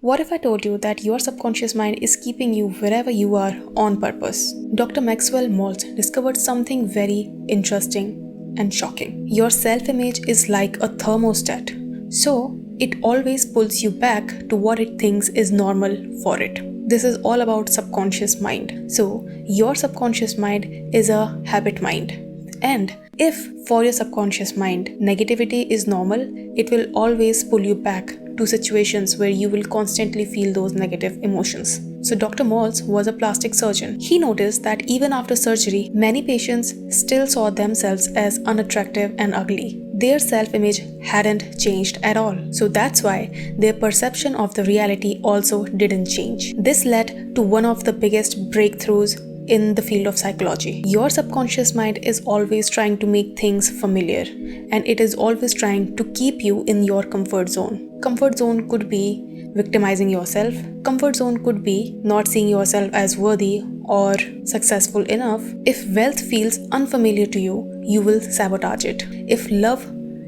What if I told you that your subconscious mind is keeping you wherever you are on purpose? Dr. Maxwell Maltz discovered something very interesting and shocking. Your self-image is like a thermostat. So, it always pulls you back to what it thinks is normal for it. This is all about subconscious mind. So, your subconscious mind is a habit mind. And if for your subconscious mind negativity is normal, it will always pull you back to situations where you will constantly feel those negative emotions. So Dr. Maltz was a plastic surgeon. He noticed that even after surgery, many patients still saw themselves as unattractive and ugly. Their self-image hadn't changed at all. So that's why their perception of the reality also didn't change. This led to one of the biggest breakthroughs in the field of psychology. Your subconscious mind is always trying to make things familiar, and it is always trying to keep you in your comfort zone. Comfort zone could be victimizing yourself. Comfort zone could be not seeing yourself as worthy or successful enough. If wealth feels unfamiliar to you, you will sabotage it. If love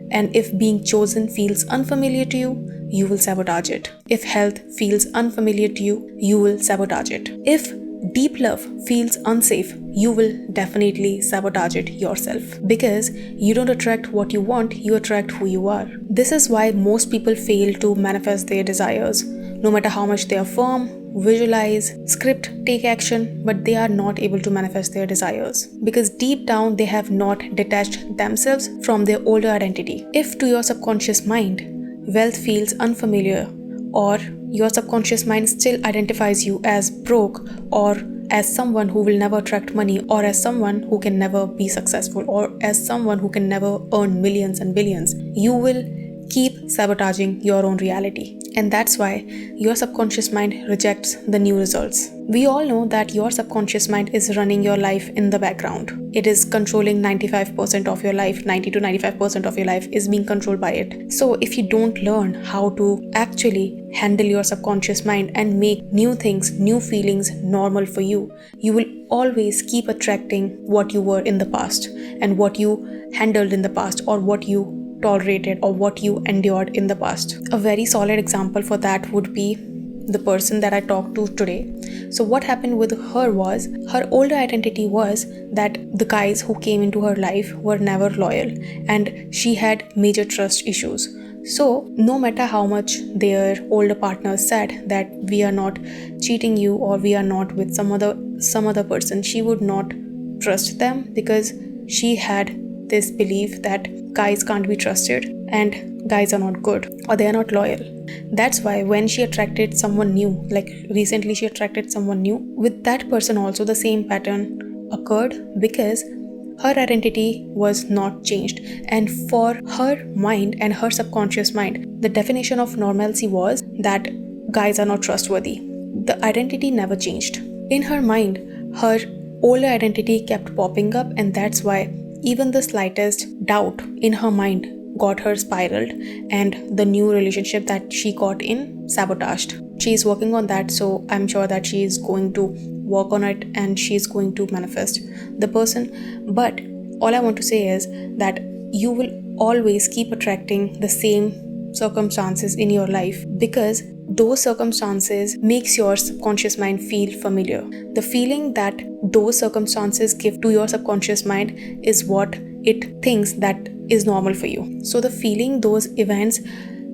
and if being chosen feels unfamiliar to you, you will sabotage it. If health feels unfamiliar to you, you will sabotage it. If deep love feels unsafe, you will definitely sabotage it yourself, because you don't attract what you want, you attract who you are. This is why most people fail to manifest their desires. No matter how much they affirm, visualize, script, take action, but they are not able to manifest their desires because deep down they have not detached themselves from their older identity. If to your subconscious mind, wealth feels unfamiliar, or your subconscious mind still identifies you as broke, or as someone who will never attract money, or as someone who can never be successful, or as someone who can never earn millions and billions, you will keep sabotaging your own reality. And that's why your subconscious mind rejects the new results. We all know that your subconscious mind is running your life in the background. It is controlling 95% of your life. 90 to 95% of your life is being controlled by it. So if you don't learn how to actually handle your subconscious mind and make new things, new feelings normal for you, you will always keep attracting what you were in the past and what you handled in the past, or what you tolerated, or what you endured in the past. A very solid example for that would be the person that I talked to today. So what happened with her was, her older identity was that the guys who came into her life were never loyal, and she had major trust issues. So no matter how much their older partners said that we are not cheating you, or we are not with some other person, she would not trust them because she had this belief that guys can't be trusted and guys are not good, or they are not loyal. That's why when she attracted someone new, like recently she attracted someone new, with that person also the same pattern occurred, because her identity was not changed. And for her mind and her subconscious mind, the definition of normalcy was that guys are not trustworthy. The identity never changed. In her mind, her older identity kept popping up, and that's why even the slightest doubt in her mind got her spiraled, and the new relationship that she got in sabotaged. She is working on that, so I'm sure that she is going to work on it and she is going to manifest the person. But all I want to say is that you will always keep attracting the same circumstances in your life, because those circumstances makes your subconscious mind feel familiar. The feeling that those circumstances give to your subconscious mind is what it thinks that is normal for you. So the feeling those events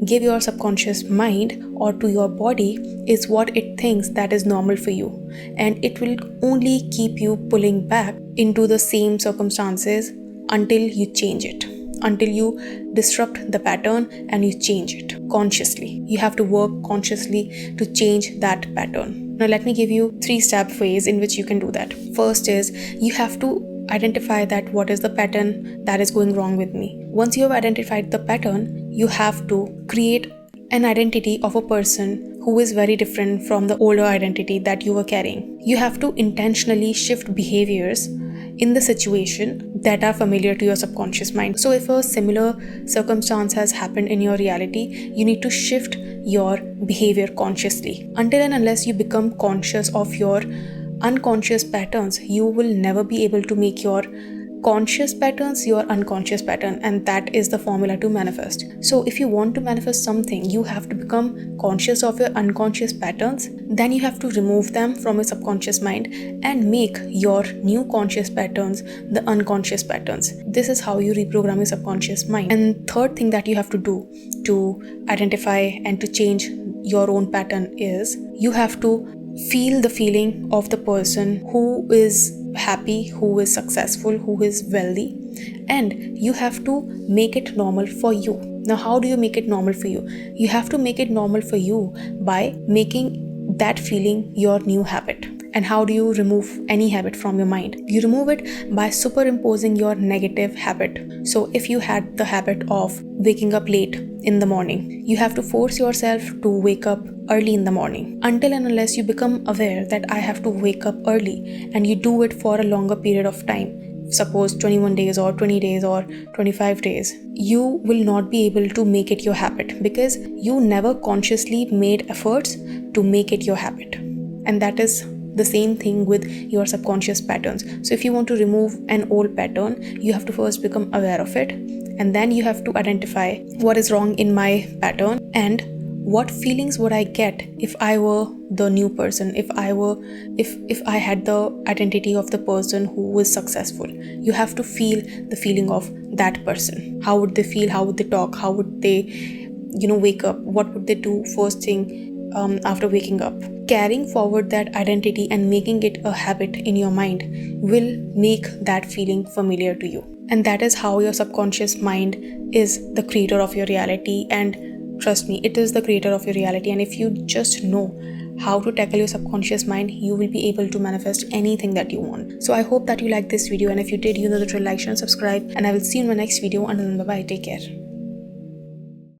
give your subconscious mind or to your body is what it thinks that is normal for you, and it will only keep you pulling back into the same circumstances until you change it, until you disrupt the pattern and you change it consciously. You have to work consciously to change that pattern. Now let me give you 3-step ways in which you can do that. First is, you have to identify that what is the pattern that is going wrong with me. Once you have identified the pattern, you have to create an identity of a person who is very different from the older identity that you were carrying. You have to intentionally shift behaviors in the situation that are familiar to your subconscious mind. So if a similar circumstance has happened in your reality, you need to shift your behavior consciously. Until and unless you become conscious of your unconscious patterns, you will never be able to make your conscious patterns your unconscious pattern, and that is the formula to manifest. So if you want to manifest something, you have to become conscious of your unconscious patterns, then you have to remove them from your subconscious mind and make your new conscious patterns the unconscious patterns. This is how you reprogram your subconscious mind. And third thing that you have to do to identify and to change your own pattern is you have to feel the feeling of the person who is happy, who is successful, who is wealthy, and you have to make it normal for you. Now, how do you make it normal for you? You have to make it normal for you by making that feeling your new habit. And how do you remove any habit from your mind? You remove it by superimposing your negative habit. So if you had the habit of waking up late in the morning, you have to force yourself to wake up early in the morning, until and unless you become aware that I have to wake up early, and you do it for a longer period of time, suppose 21 days or 20 days or 25 days, you will not be able to make it your habit because you never consciously made efforts to make it your habit. And that is the same thing with your subconscious patterns. So if you want to remove an old pattern, you have to first become aware of it, and then you have to identify what is wrong in my pattern and what feelings would I get if I were the new person, if I had the identity of the person who was successful. You have to feel the feeling of that person. How would they feel? How would they talk? How would they, wake up? What would they do first thing after waking up? Carrying forward that identity and making it a habit in your mind will make that feeling familiar to you. And that is how your subconscious mind is the creator of your reality. And trust me, it is the creator of your reality. And if you just know how to tackle your subconscious mind, you will be able to manifest anything that you want. So I hope that you liked this video, and if you did, you know the drill. Like, share and subscribe, and I will see you in my next video. Until then, bye bye, take care.